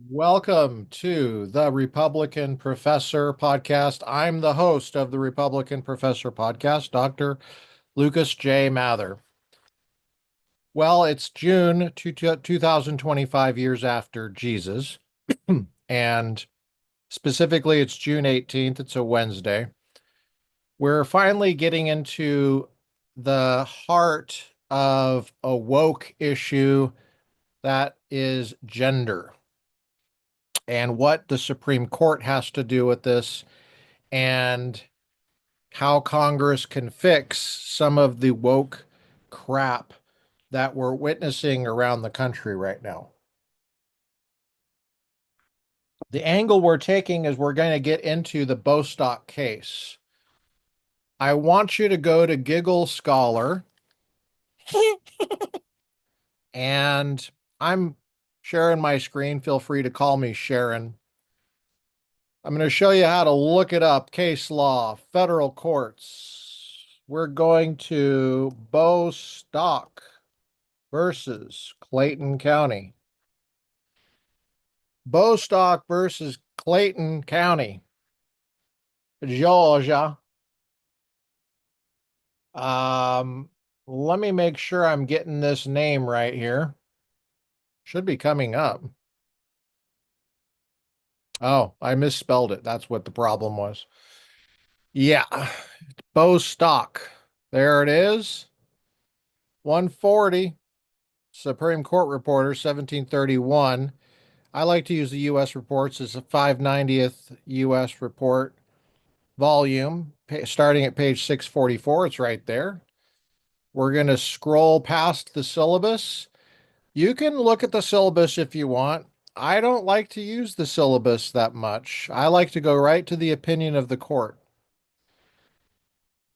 Welcome to the Republican Professor podcast. I'm the host of the Republican Professor podcast, Dr. Lucas J. Mather. Well, it's June 2025 years after Jesus, and specifically it's June 18th. It's a Wednesday. We're finally getting into the heart of a woke issue that is gender and what the Supreme Court has to do with this and how Congress can fix some of the woke crap that we're witnessing around the country right now. The angle we're taking is we're going to get into the Bostock case. I want you to go to Giggle Scholar, and I'm sharing my screen. Feel free to call me Sharon. I'm going to show you how to look it up. Case law, federal courts. We're going to Bostock versus Clayton County. Bostock versus Clayton County, Georgia. Um, Let me make sure I'm getting this name right here. Should be coming up. Oh, I misspelled it. That's what the problem was. Yeah, Bostock. There it is. 140. Supreme Court Reporter, 1731. I like to use the U.S. reports as a 590th U.S. report volume, starting at page 644. It's right there. We're going to scroll past the syllabus. You can look at the syllabus if you want. I don't like to use the syllabus that much. I like to go right to the opinion of the court.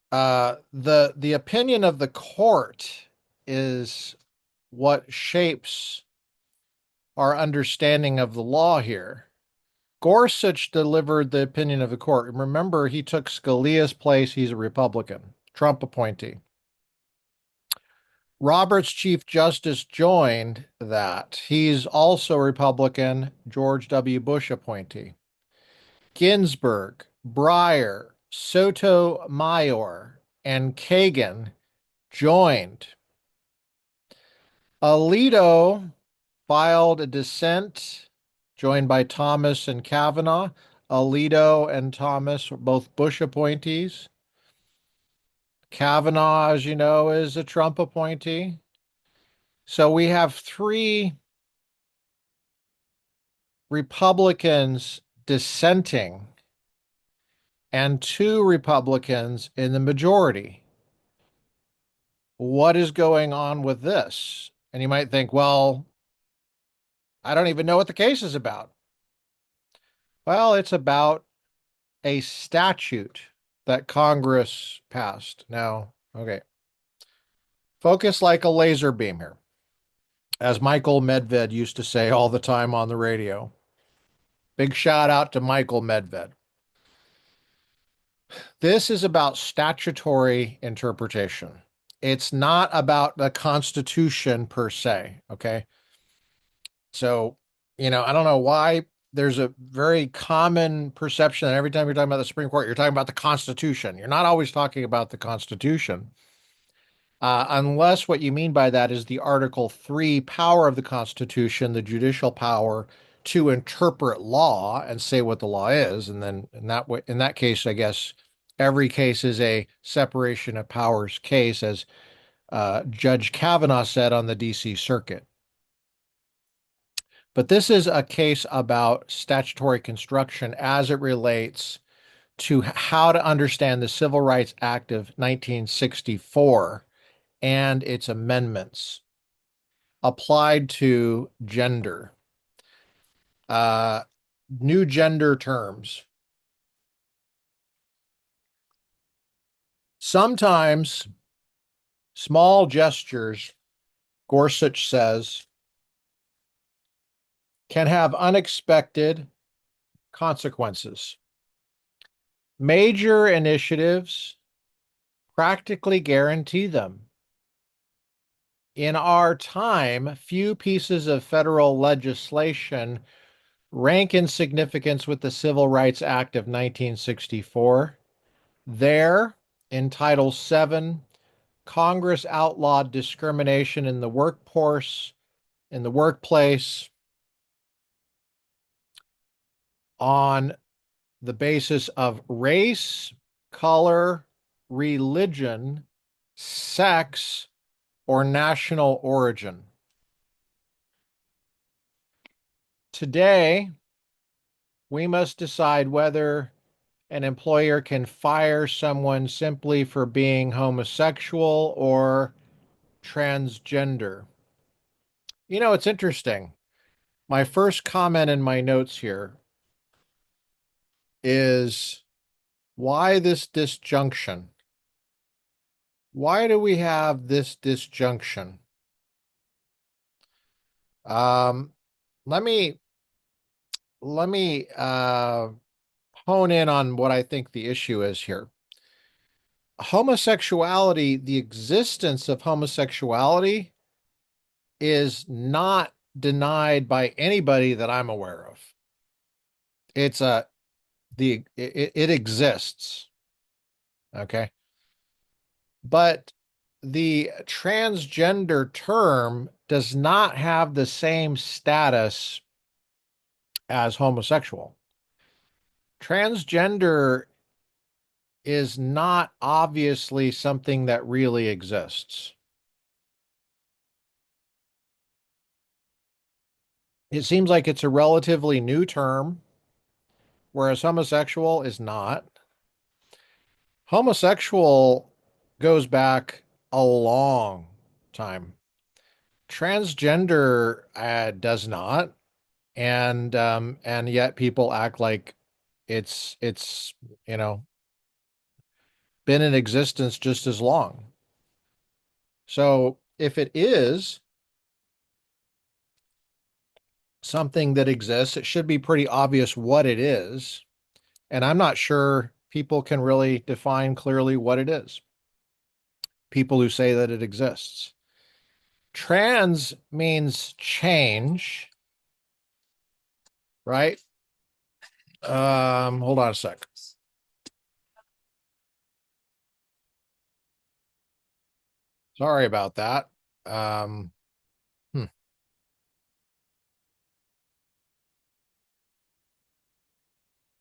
The opinion of the court is what shapes our understanding of the law here. Gorsuch delivered the opinion of the court. Remember, he took Scalia's place. He's a Republican, Trump appointee. Roberts' Chief Justice joined that. He's also a Republican, George W. Bush appointee. Ginsburg, Breyer, Sotomayor, and Kagan joined. Alito filed a dissent, joined by Thomas and Kavanaugh. Alito and Thomas were both Bush appointees. Kavanaugh, as you know, is a Trump appointee. So we have three Republicans dissenting and two Republicans in the majority. What is going on with this? And you might think, well, I don't even know what the case is about. Well, it's about a statute that Congress passed. Now, okay, focus like a laser beam here, as Michael Medved used to say all the time on the radio. Big shout out to Michael Medved. This is about statutory interpretation. It's not about the Constitution per se. Okay. So, I don't know why there's a very common perception that every time you're talking about the Supreme Court, you're talking about the Constitution. You're not always talking about the Constitution, unless what you mean by that is the Article 3 power of the Constitution, the judicial power to interpret law and say what the law is. And then in that case, I guess every case is a separation of powers case, as Judge Kavanaugh said on the DC Circuit. But this is a case about statutory construction as it relates to how to understand the Civil Rights Act of 1964 and its amendments applied to gender, uh, new gender terms. Sometimes small gestures, Gorsuch says, can have unexpected consequences. Major initiatives practically guarantee them. In our time, few pieces of federal legislation rank in significance with the Civil Rights Act of 1964. There, in Title VII, Congress outlawed discrimination in the workforce, in the workplace, on the basis of race, color, religion, sex, or national origin. Today, we must decide whether an employer can fire someone simply for being homosexual or transgender. You know, it's interesting. My first comment in my notes here is why this disjunction? Why do we have this disjunction? Um, let me let me hone in on what I think the issue is here. Homosexuality, the existence of homosexuality is not denied by anybody that I'm aware of. It's a it exists, okay? But the transgender term does not have the same status as homosexual. Transgender is not obviously something that really exists. It seems like it's a relatively new term, whereas homosexual is not. Homosexual goes back a long time. Transgender does not, and yet people act like it's you know been in existence just as long. So if it is something that exists, it should be pretty obvious what it is. And I'm not sure people can really define clearly what it is. People who say that it exists. Trans means change, right? Hold on a sec. Sorry about that. Um, hmm,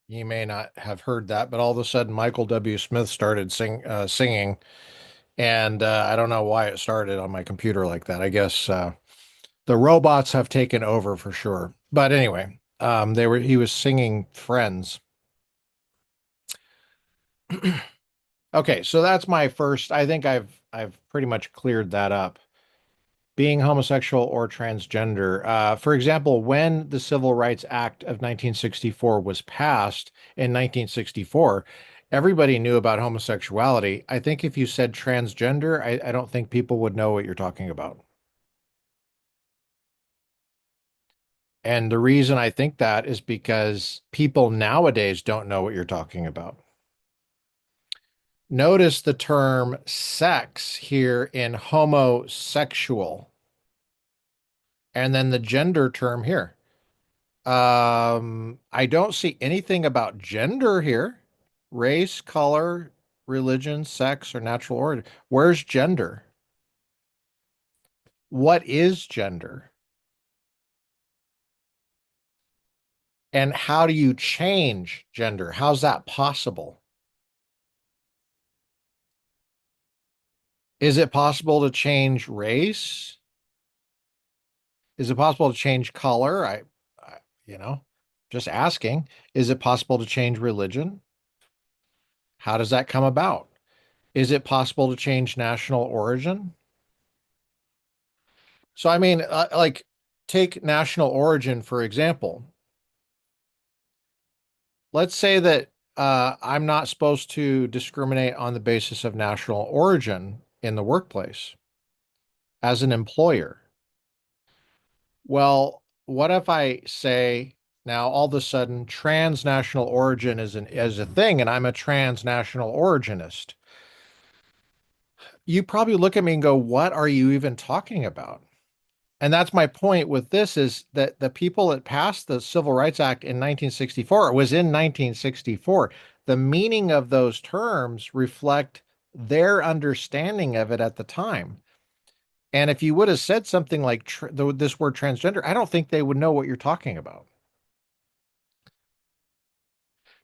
you may not have heard that, but all of a sudden Michael W. Smith started singing, and I don't know why it started on my computer like that. I guess the robots have taken over for sure. But anyway, he was singing Friends. Okay, so that's my first. I think I've pretty much cleared that up. Being homosexual or transgender. For example, when the Civil Rights Act of 1964 was passed in 1964, everybody knew about homosexuality. I think if you said transgender, I don't think people would know what you're talking about. And the reason I think that is because people nowadays don't know what you're talking about. Notice the term sex here in homosexual, and then the gender term here. I don't see anything about gender here. Race, color, religion, sex, or natural origin. Where's gender? What is gender? And how do you change gender? How's that possible? Is it possible to change race? Is it possible to change color? I you know, just asking. Is it possible to change religion? How does that come about? Is it possible to change national origin? So, I mean, like, take national origin, for example. Let's say that I'm not supposed to discriminate on the basis of national origin in the workplace as an employer. Well, what if I say now all of a sudden transnational origin is a thing and I'm a transnational originist? You probably look at me and go, "What are you even talking about?" And that's my point with this is that the people that passed the Civil Rights Act in 1964, it was in 1964. The meaning of those terms reflect their understanding of it at the time. And if you would have said something like this word transgender, I don't think they would know what you're talking about.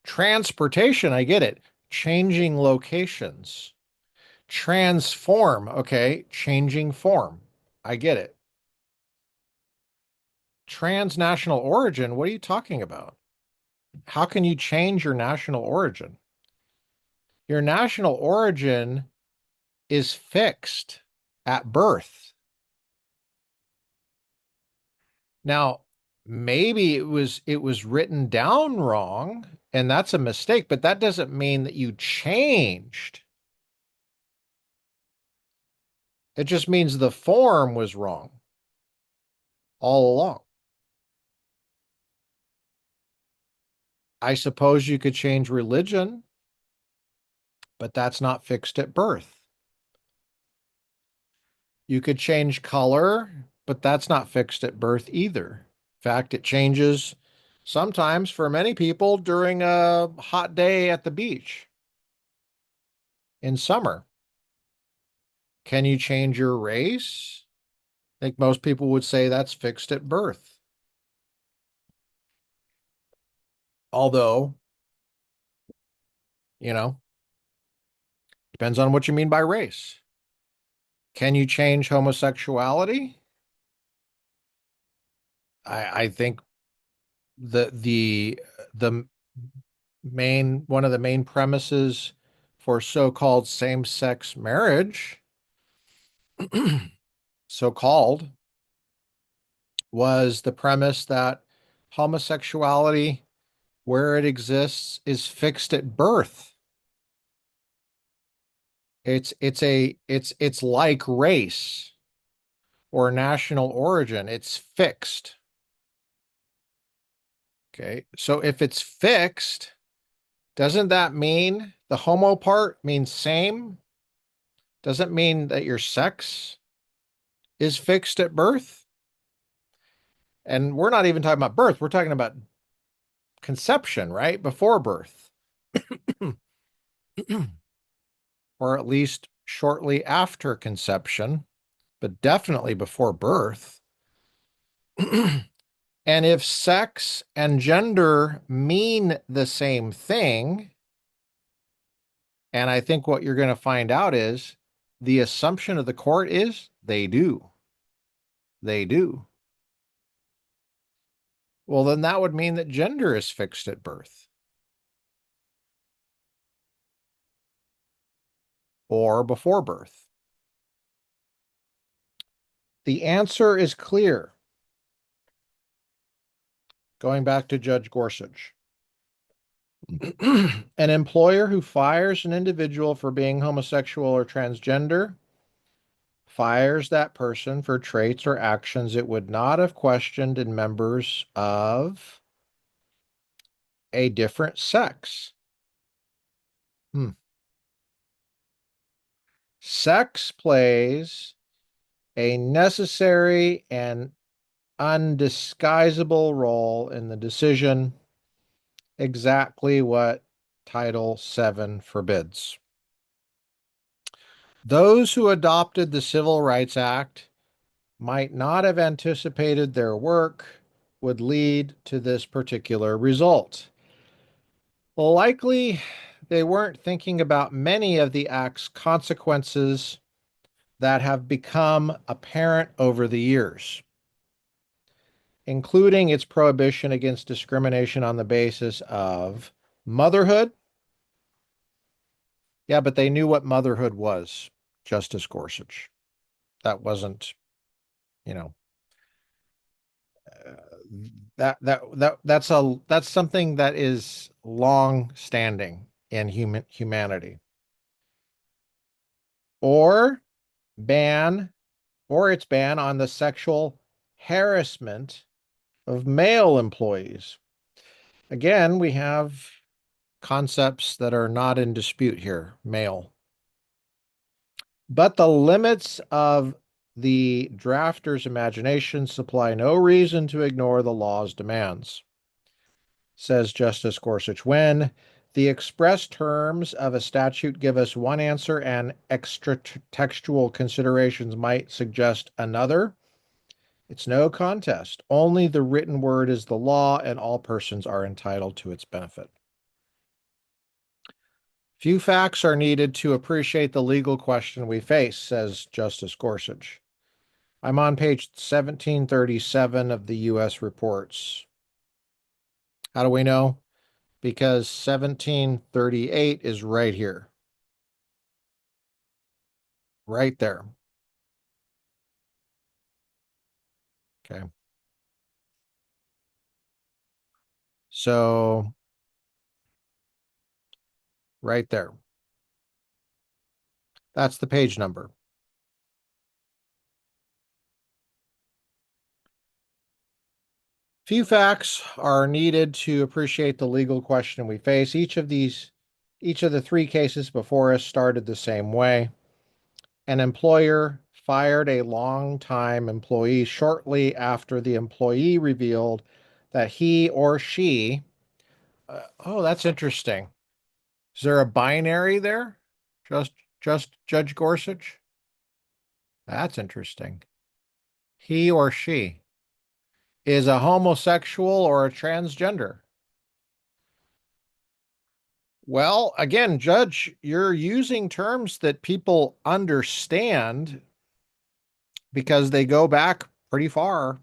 Transportation, I get it. Changing locations. Transform, okay. Changing form. I get it. Transnational origin, what are you talking about? How can you change your national origin? Your national origin is fixed at birth. Now, maybe it was written down wrong, and that's a mistake, but that doesn't mean that you changed. It just means the form was wrong all along. I suppose you could change religion, but that's not fixed at birth. You could change color, but that's not fixed at birth either. In fact, it changes sometimes for many people during a hot day at the beach in summer. Can you change your race? I think most people would say that's fixed at birth. Although, you know, depends on what you mean by race. Can you change homosexuality? I think the main one of the main premises for so-called same-sex marriage, so-called, was the premise that homosexuality, where it exists, is fixed at birth. It's like race or national origin. It's fixed. Okay. So if it's fixed, doesn't that mean the homo part means same? Doesn't mean that your sex is fixed at birth? And we're not even talking about birth. We're talking about conception, right? Before birth, or at least shortly after conception, but definitely before birth. And if sex and gender mean the same thing, and I think what you're going to find out is the assumption of the court is they do. They do. Well, then that would mean that gender is fixed at birth or before birth. The answer is clear. Going back to Judge Gorsuch. An employer who fires an individual for being homosexual or transgender fires that person for traits or actions it would not have questioned in members of a different sex. Sex plays a necessary and undisguisable role in the decision, exactly what Title VII forbids. Those who adopted the Civil Rights Act might not have anticipated their work would lead to this particular result. Likely, they weren't thinking about many of the act's consequences that have become apparent over the years, including its prohibition against discrimination on the basis of motherhood. Yeah, but they knew what motherhood was, Justice Gorsuch. That wasn't, you know, that's something that is long standing in humanity. Or ban or its ban on the sexual harassment of male employees. Again, we have concepts that are not in dispute here, male. But the limits of the drafter's imagination supply no reason to ignore the law's demands. Says Justice Gorsuch, when the express terms of a statute give us one answer and extra textual considerations might suggest another, it's no contest. Only the written word is the law, and all persons are entitled to its benefit. Few facts are needed to appreciate the legal question we face, says Justice Gorsuch. I'm on page 1737 of the U.S. reports. How do we know? Because 1738 is right here. Right there. Okay. So, right there. That's the page number. Few facts are needed to appreciate the legal question we face. Each of the three cases before us started the same way. An employer fired a long-time employee shortly after the employee revealed that he or she, oh, that's interesting. Is there a binary there? Just, just Judge Gorsuch? That's interesting. He or she is a homosexual or a transgender. Well, again, Judge, you're using terms that people understand because they go back pretty far,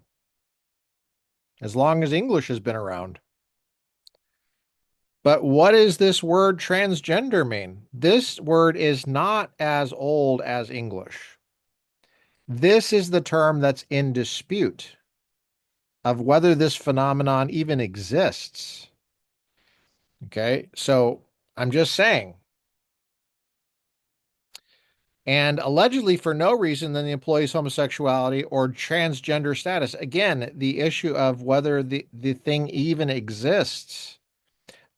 as long as English has been around. But what does this word transgender mean? This word is not as old as English. This is the term that's in dispute of whether this phenomenon even exists. Okay, so I'm just saying. And allegedly for no reason than the employee's homosexuality or transgender status. Again, the issue of whether the thing even exists,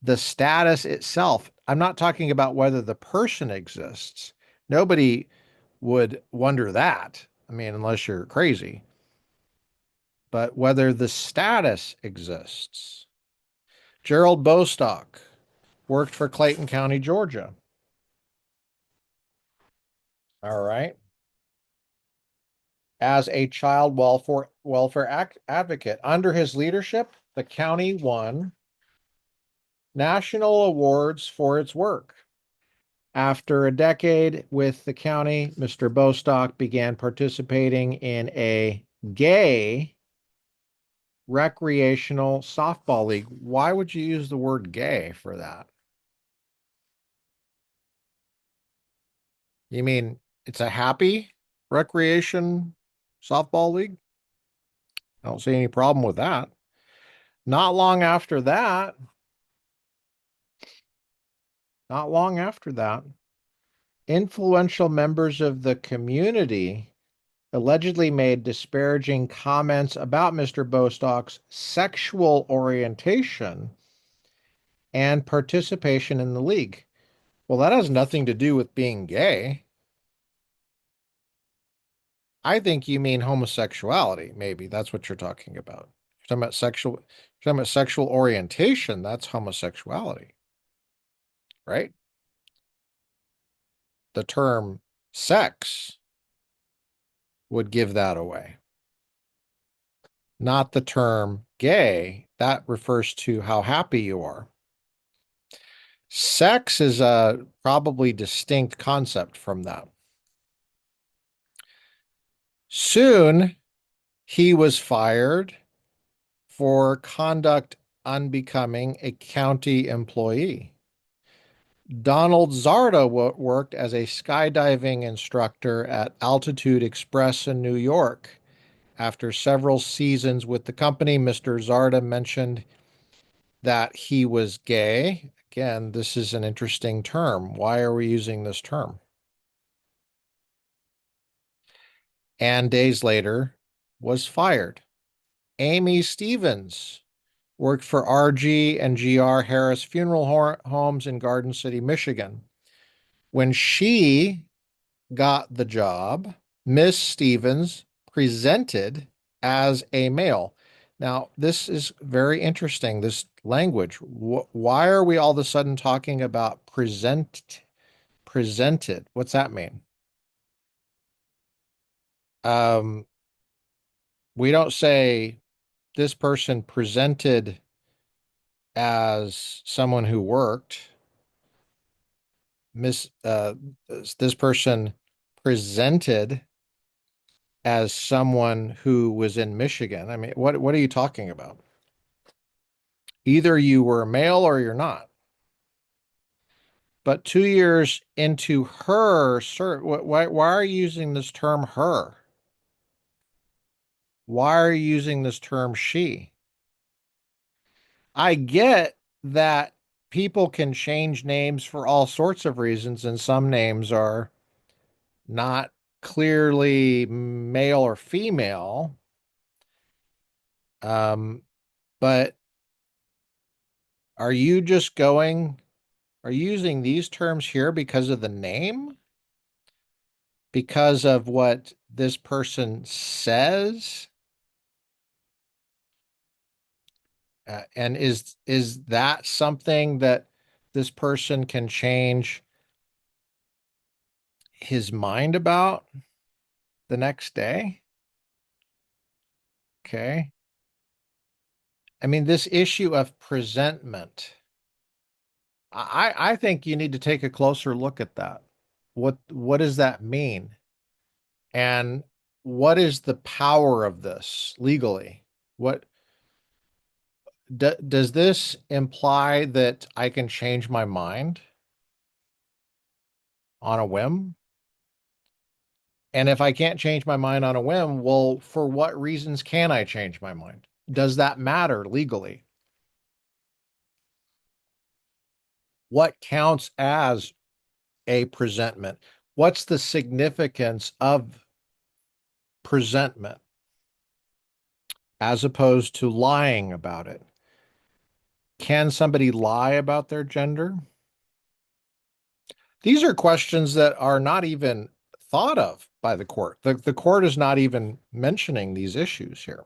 the status itself. I'm not talking about whether the person exists. Nobody would wonder that. I mean, unless you're crazy. But whether the status exists. Gerald Bostock worked for Clayton County, Georgia. All right. As a child welfare advocate. Under his leadership, the county won national awards for its work. After a decade with the county, Mr. Bostock began participating in a gay recreational softball league. Why would you use the word gay for that? You mean it's a happy recreation softball league? I don't see any problem with that. Not long after that, not long after that, influential members of the community allegedly made disparaging comments about Mr. Bostock's sexual orientation and participation in the league. Well, that has nothing to do with being gay. I think you mean homosexuality, maybe. That's what you're talking about. You're talking about sexual orientation, that's homosexuality, right? The term sex would give that away. Not the term gay. That refers to how happy you are. Sex is a probably distinct concept from that. Soon, he was fired for conduct unbecoming a county employee. Donald Zarda worked as a skydiving instructor at Altitude Express in New York. After several seasons with the company, Mr. Zarda mentioned that he was gay. Again, this is an interesting term. Why are we using this term? And days later was fired. Amy Stevens worked for RG and GR Harris Funeral Homes in Garden City, Michigan. When she got the job, Miss Stevens presented as a male. Now, this is very interesting, this language. Why are we all of a sudden talking about presented? What's that mean? Um, we don't say this person presented as someone who worked. Miss this person presented as someone who was in Michigan. I mean, what are you talking about? Either you were male or you're not. But 2 years into her, sir, why are you using this term her? Why are you using this term she? I get that people can change names for all sorts of reasons, and some names are not clearly male or female. Um, but are you just going, are you using these terms here because of the name? Because of what this person says? And is that something that this person can change his mind about the next day? Okay. I mean, this issue of presentment, I think you need to take a closer look at that. What does that mean? And what is the power of this legally? What does this imply that I can change my mind on a whim? And if I can't change my mind on a whim, well, for what reasons can I change my mind? Does that matter legally? What counts as a presentment? What's the significance of presentment as opposed to lying about it? Can somebody lie about their gender? These are questions that are not even thought of by the court. The court is not even mentioning these issues here.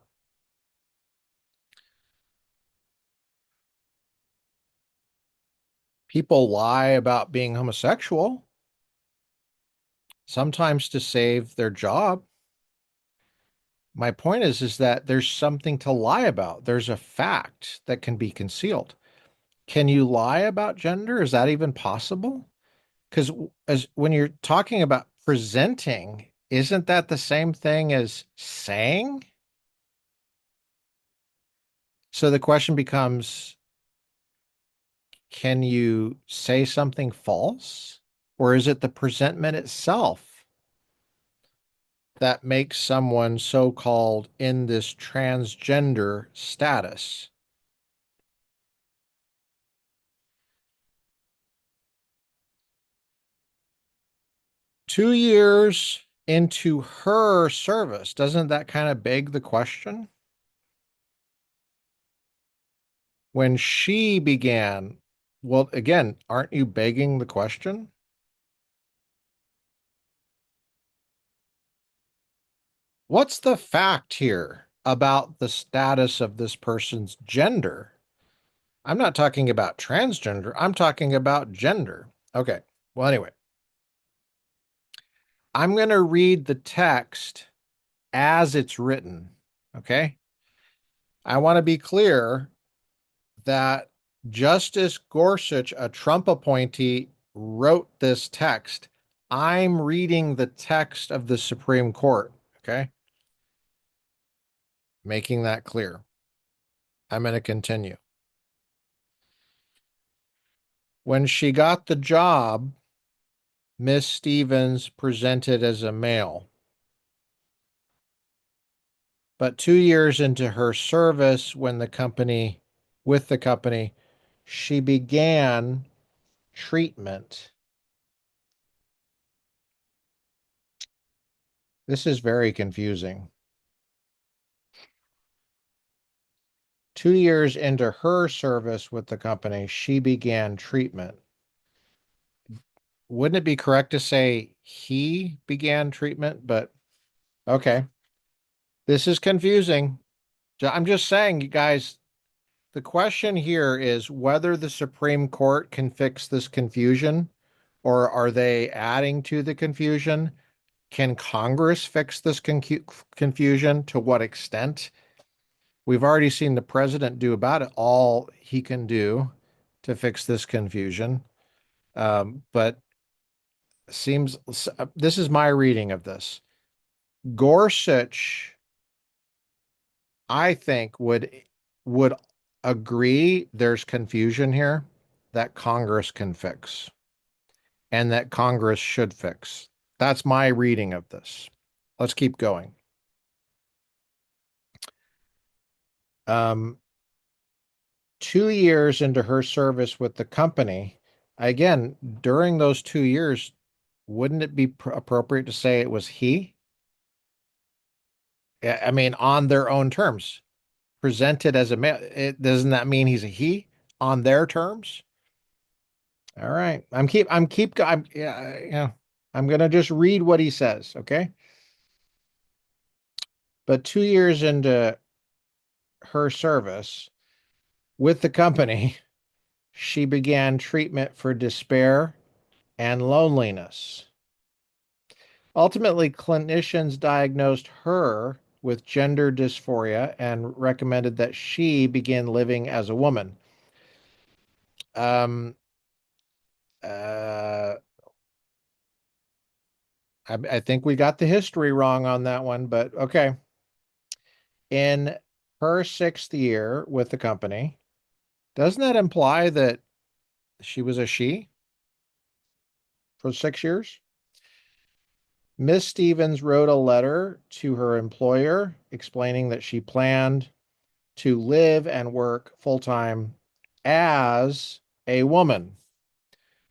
People lie about being homosexual, sometimes to save their job. My point is that there's something to lie about. There's a fact that can be concealed. Can you lie about gender? Is that even possible? Because as when you're talking about presenting, isn't that the same thing as saying? So the question becomes, can you say something false? Or is it the presentment itself that makes someone so-called in this transgender status? 2 years into her service, doesn't that kind of beg the question? When she began, well, again, aren't you begging the question? What's the fact here about the status of this person's gender? I'm not talking about transgender. I'm talking about gender. Okay. Well, anyway, I'm going to read the text as it's written. Okay. I want to be clear that Justice Gorsuch, a Trump appointee, wrote this text. I'm reading the text of the Supreme Court. Okay. Making that clear. I'm going to continue. When she got the job, Miss Stevens presented as a male. But 2 years into her service, with the company, she began treatment. This is very confusing. 2 years into her service with the company, she began treatment. Wouldn't it be correct to say he began treatment? But Okay. This is confusing. I'm just saying, you guys, the question here is whether the Supreme Court can fix this confusion, or are they adding to the confusion? Can Congress fix this confusion? To what extent? We've already seen the president do about it all he can do to fix this confusion. But seems this is my reading of this. Gorsuch, I think, would agree there's confusion here that Congress can fix and that Congress should fix. That's my reading of this. Let's keep going. Um, 2 years into her service with the company, again, during those 2 years, wouldn't it be appropriate to say it was he? I mean, on their own terms, presented as a male. Doesn't that mean he's a he on their terms? All right. Yeah. I'm gonna just read what he says, okay? But 2 years into her service with the company, she began treatment for despair and loneliness. Ultimately, clinicians diagnosed her with gender dysphoria and recommended that she begin living as a woman. Um, uh, I think we got the history wrong on that one, but okay. In her sixth year with the company, doesn't that imply that she was a she for 6 years? Miss Stevens wrote a letter to her employer explaining that she planned to live and work full time as a woman,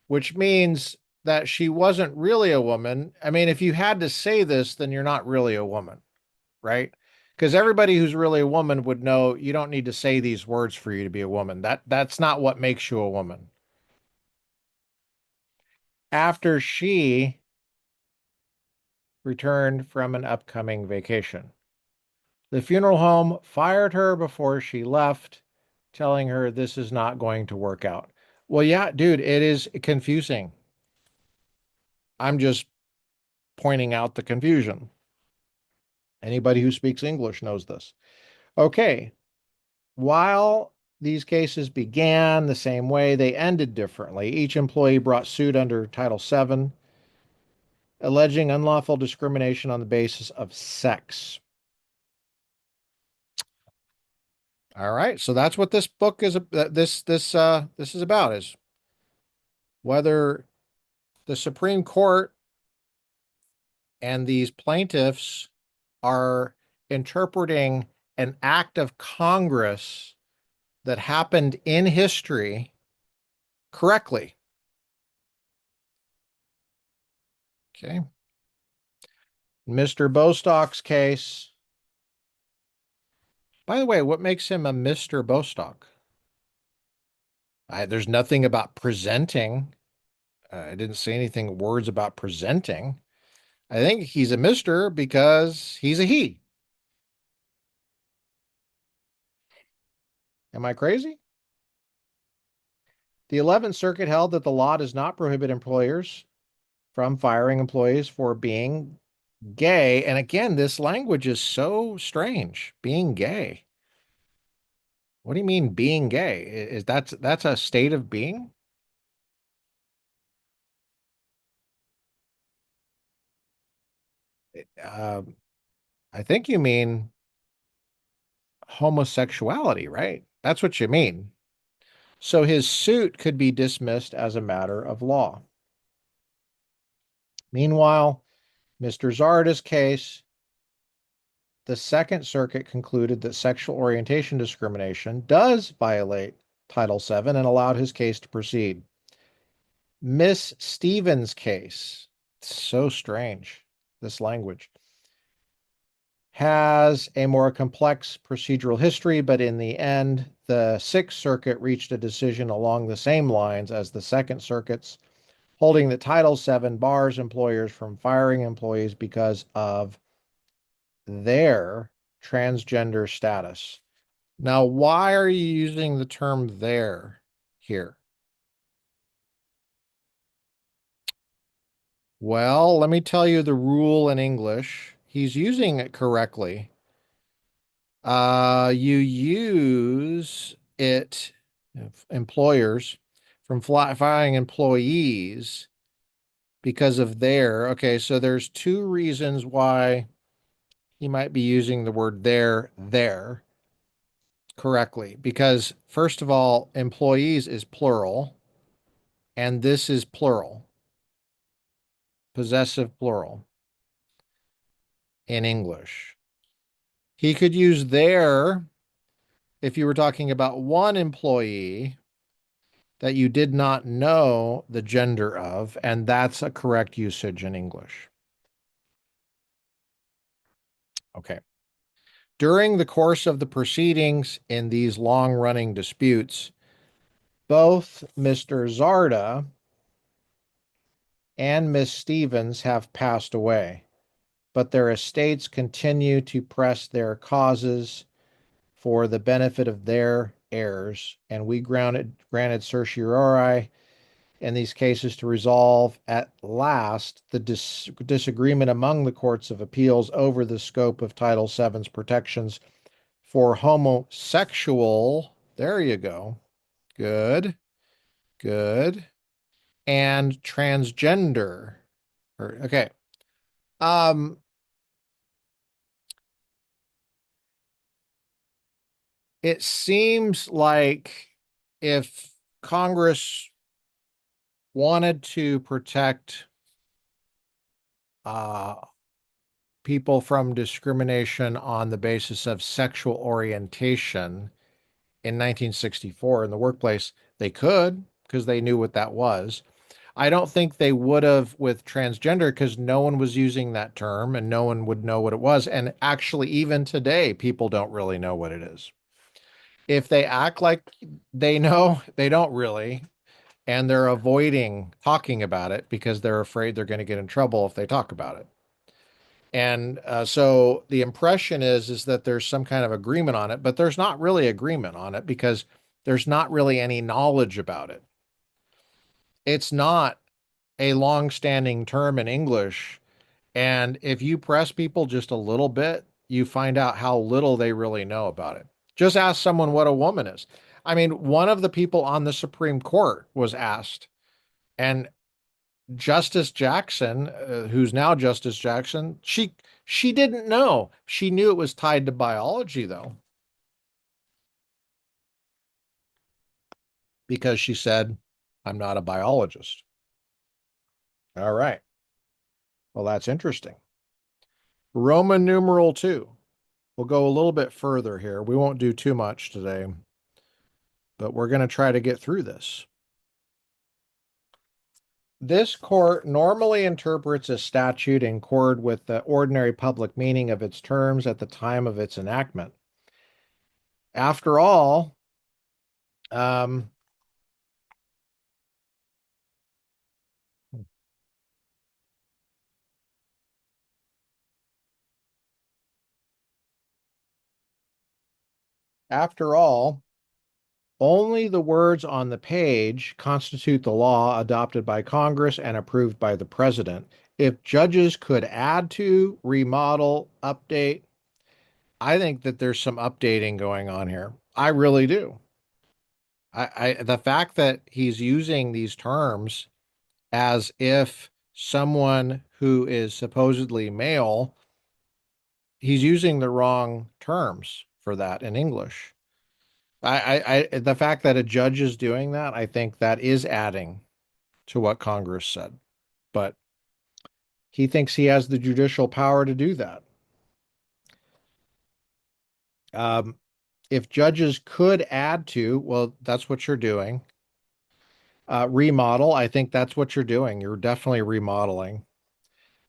which means that she wasn't really a woman. I mean, if you had to say this, then you're not really a woman, right? Because everybody who's really a woman would know you don't need to say these words for you to be a woman. That's not what makes you a woman. After she returned from an upcoming vacation, the funeral home fired her before she left, telling her this is not going to work out. Well, yeah, dude, it is confusing. I'm just pointing out the confusion. Anybody who speaks English knows this. Okay. While these cases began the same way, they ended differently. Each employee brought suit under Title VII, alleging unlawful discrimination on the basis of sex. All right, so that's what this book is. This is about, is whether the Supreme Court and these plaintiffs are interpreting an act of Congress that happened in history correctly. Okay. Mr. Bostock's case. By the way, what makes him a Mr. Bostock? There's nothing about presenting. I didn't say anything words about presenting. I think he's a Mr. because he's a he. Am I crazy? The 11th Circuit held that the law does not prohibit employers from firing employees for being gay. And again, this language is so strange. Being gay. What do you mean being gay? Is that's a state of being? Um, I think you mean homosexuality, right? That's what you mean. So his suit could be dismissed as a matter of law. Meanwhile, Mr. Zarda's case, the Second Circuit concluded that sexual orientation discrimination does violate Title VII and allowed his case to proceed. Miss Stevens' case, so strange, this language, has a more complex procedural history, but in the end, the Sixth Circuit reached a decision along the same lines as the Second Circuit's, holding that Title VII bars employers from firing employees because of their transgender status. Now, why are you using the term their here? Well, let me tell you the rule in English. He's using it correctly. You use it, employers, from firing employees because of their. Okay, so there's two reasons why he might be using the word there correctly. Because, first of all, employees is plural, and this is plural, possessive plural in English. He could use their if you were talking about one employee that you did not know the gender of, and that's a correct usage in English. Okay. During the course of the proceedings in these long-running disputes, both Mr. Zarda and Miss Stevens have passed away, but their estates continue to press their causes for the benefit of their heirs, and we granted certiorari in these cases to resolve at last the disagreement among the courts of appeals over the scope of Title VII's protections for homosexual, there you go, good, good, and transgender. Okay. Um, it seems like if Congress wanted to protect uh, people from discrimination on the basis of sexual orientation in 1964 in the workplace, they could because they knew what that was. I don't think they would have with transgender because no one was using that term and no one would know what it was. And actually, even today, people don't really know what it is. If they act like they know, they don't really. And they're avoiding talking about it because they're afraid they're going to get in trouble if they talk about it. And so the impression is that there's some kind of agreement on it, but there's not really agreement on it because there's not really any knowledge about it. It's not a long-standing term in English, and if you press people just a little bit, you find out how little they really know about it. Just ask someone what a woman is. I mean, one of the people on the Supreme Court was asked, and Justice Jackson, who's now Justice Jackson, she didn't know. She knew it was tied to biology though, because she said, "I'm not a biologist." All right. Well, that's interesting. Roman numeral II. We'll go a little bit further here. We won't do too much today, but we're going to try to get through this. This court normally interprets a statute in accord with the ordinary public meaning of its terms at the time of its enactment. After all, um, after all, only the words on the page constitute the law adopted by Congress and approved by the president. If judges could add to, remodel, update, I think that there's some updating going on here. I really do. The fact that he's using these terms as if someone who is supposedly male, he's using the wrong terms for that in English. The fact that a judge is doing that, I think that is adding to what Congress said. But he thinks he has the judicial power to do that. Um, if judges could add to, well, that's what you're doing. Remodel, I think that's what you're doing. You're definitely remodeling.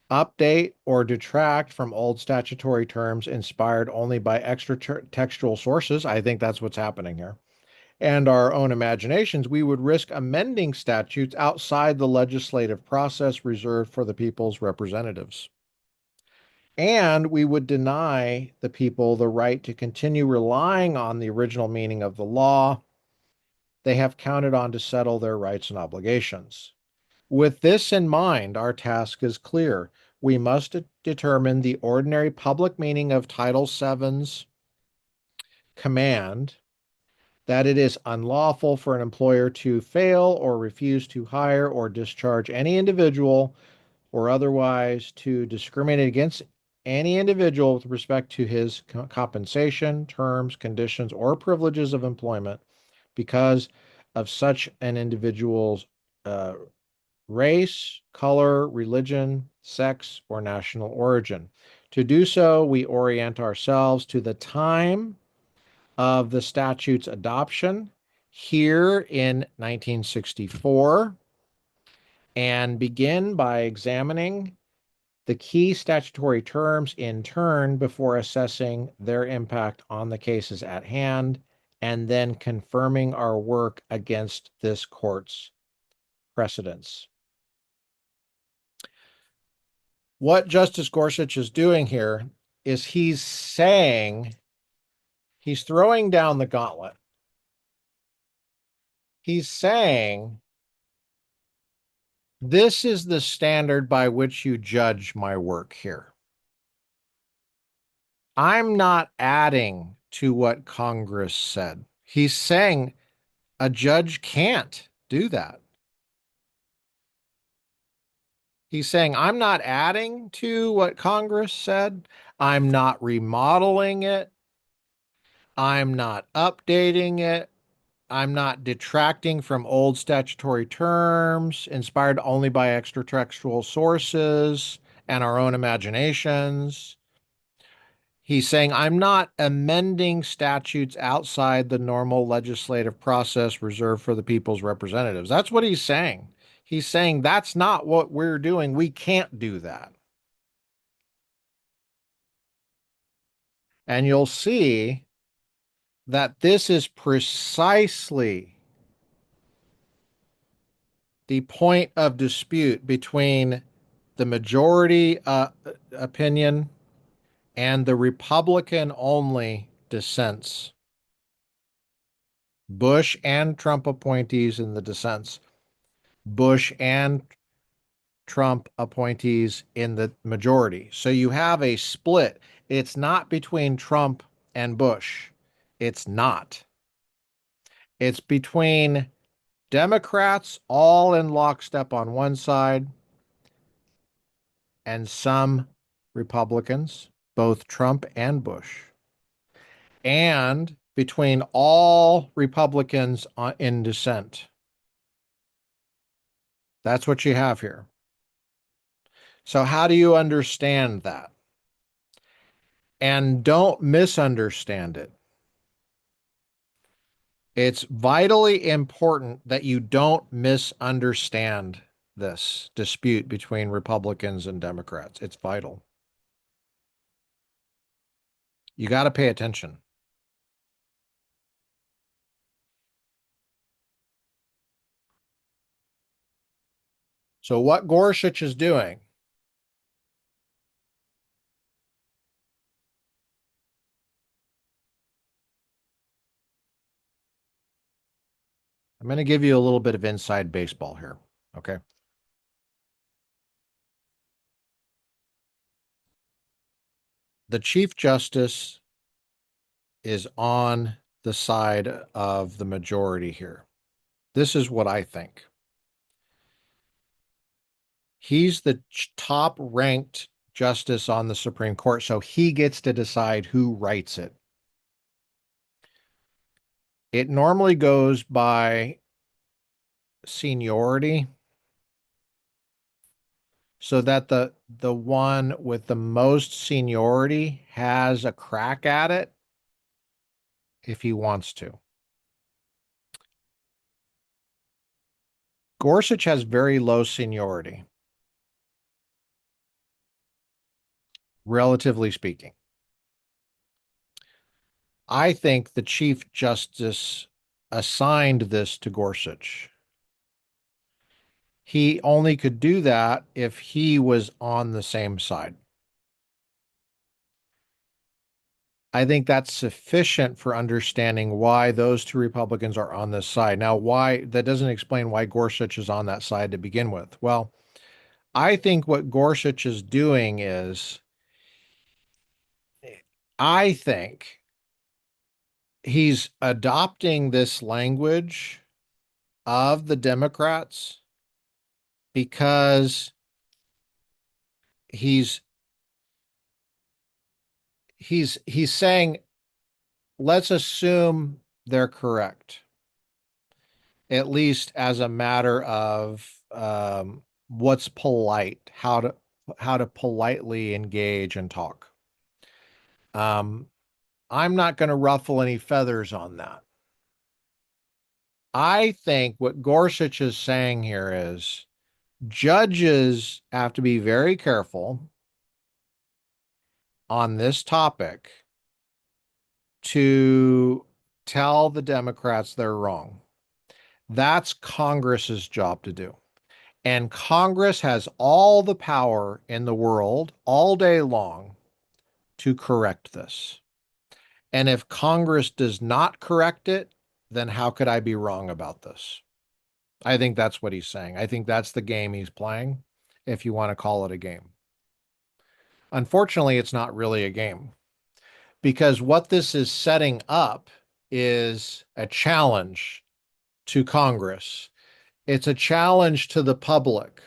Update or detract from old statutory terms inspired only by extra textual sources. I think that's what's happening here. And our own imaginations, we would risk amending statutes outside the legislative process reserved for the people's representatives. And we would deny the people the right to continue relying on the original meaning of the law they have counted on to settle their rights and obligations. With this in mind, our task is clear. We must determine the ordinary public meaning of Title VII's command that it is unlawful for an employer to fail or refuse to hire or discharge any individual or otherwise to discriminate against any individual with respect to his compensation, terms, conditions, or privileges of employment because of such an individual's uh, race, color, religion, sex, or national origin. To do so, we orient ourselves to the time of the statute's adoption here in 1964 and begin by examining the key statutory terms in turn before assessing their impact on the cases at hand and then confirming our work against this court's precedents. What Justice Gorsuch is doing here is he's throwing down the gauntlet. He's saying, this is the standard by which you judge my work here. I'm not adding to what Congress said. He's saying a judge can't do that. He's saying, I'm not adding to what Congress said. I'm not remodeling it. I'm not updating it. I'm not detracting from old statutory terms inspired only by extratextual sources and our own imaginations. He's saying, I'm not amending statutes outside the normal legislative process reserved for the people's representatives. That's what he's saying. He's saying that's not what we're doing. We can't do that. And you'll see that this is precisely the point of dispute between the majority opinion and the Republican only dissents. Bush and Trump appointees in the dissents, Bush and Trump appointees in the majority. So you have a split. It's not between Trump and Bush. It's not. It's between Democrats all in lockstep on one side and some Republicans, both Trump and Bush, and between all Republicans in dissent. That's what you have here. So, how do you understand that? And don't misunderstand it. It's vitally important that you don't misunderstand this dispute between Republicans and Democrats. It's vital. You got to pay attention. So, what Gorsuch is doing, I'm going to give you a little bit of inside baseball here. Okay. The Chief Justice is on the side of the majority here. This is what I think. He's the top ranked justice on the Supreme Court, so he gets to decide who writes it. It normally goes by seniority so that the one with the most seniority has a crack at it if he wants to. Gorsuch has very low seniority, relatively speaking. I think the Chief Justice assigned this to Gorsuch. He only could do that if he was on the same side. I think that's sufficient for understanding why those two Republicans are on this side. Now, why that doesn't explain why Gorsuch is on that side to begin with. Well, I think what Gorsuch is doing is, I think he's adopting this language of the Democrats because he's he's saying, let's assume they're correct, at least as a matter of what's polite, how to politely engage and talk. Um, I'm not going to ruffle any feathers on that. I think what Gorsuch is saying here is judges have to be very careful on this topic to tell the Democrats they're wrong. That's Congress's job to do. And Congress has all the power in the world all day long to correct this. And if Congress does not correct it, then how could I be wrong about this? I think that's what he's saying. I think that's the game he's playing, if you want to call it a game. Unfortunately, it's not really a game because what this is setting up is a challenge to Congress. It's a challenge to the public.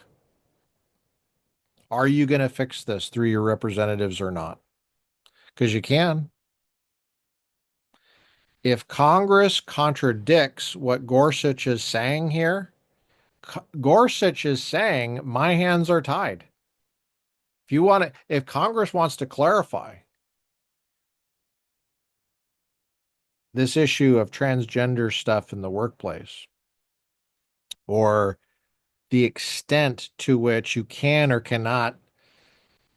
Are you going to fix this through your representatives or not? Because you can. If Congress contradicts what Gorsuch is saying here, Gorsuch is saying my hands are tied. If Congress wants to clarify this issue of transgender stuff in the workplace, or the extent to which you can or cannot,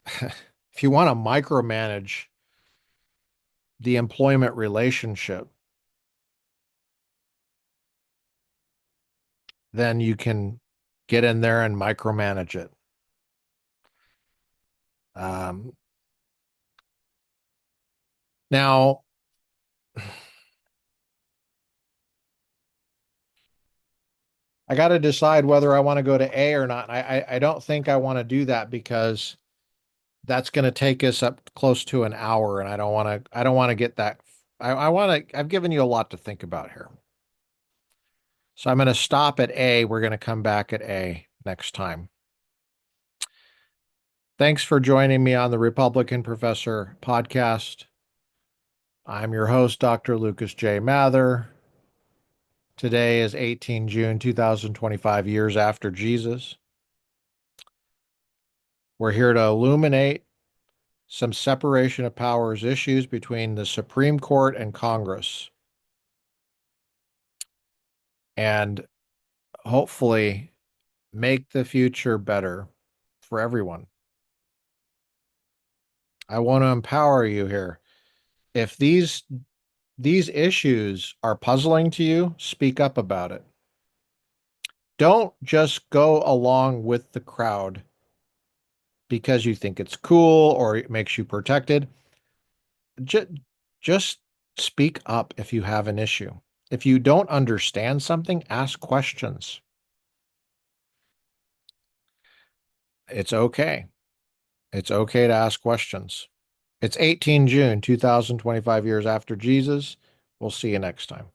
if you want to micromanage the employment relationship, then you can get in there and micromanage it. Um, Now, I got to decide whether I want to go to A or not. I don't think I want to do that because that's going to take us up close to an hour, and I don't want to get that. I want to. I've given you a lot to think about here, so I'm going to stop at A. We're going to come back at A next time. Thanks for joining me on the Republican Professor podcast. I'm your host, Dr. Lucas J. Mather. Today is 18 June 2025, years after Jesus. We're here to illuminate some separation of powers issues between the Supreme Court and Congress, and hopefully make the future better for everyone. I want to empower you here. If these issues are puzzling to you, speak up about it. Don't just go along with the crowd because you think it's cool or it makes you protected. Just, just speak up if you have an issue. If you don't understand something, ask questions. It's okay. It's okay to ask questions. It's 18 June 2025, years after Jesus. We'll see you next time.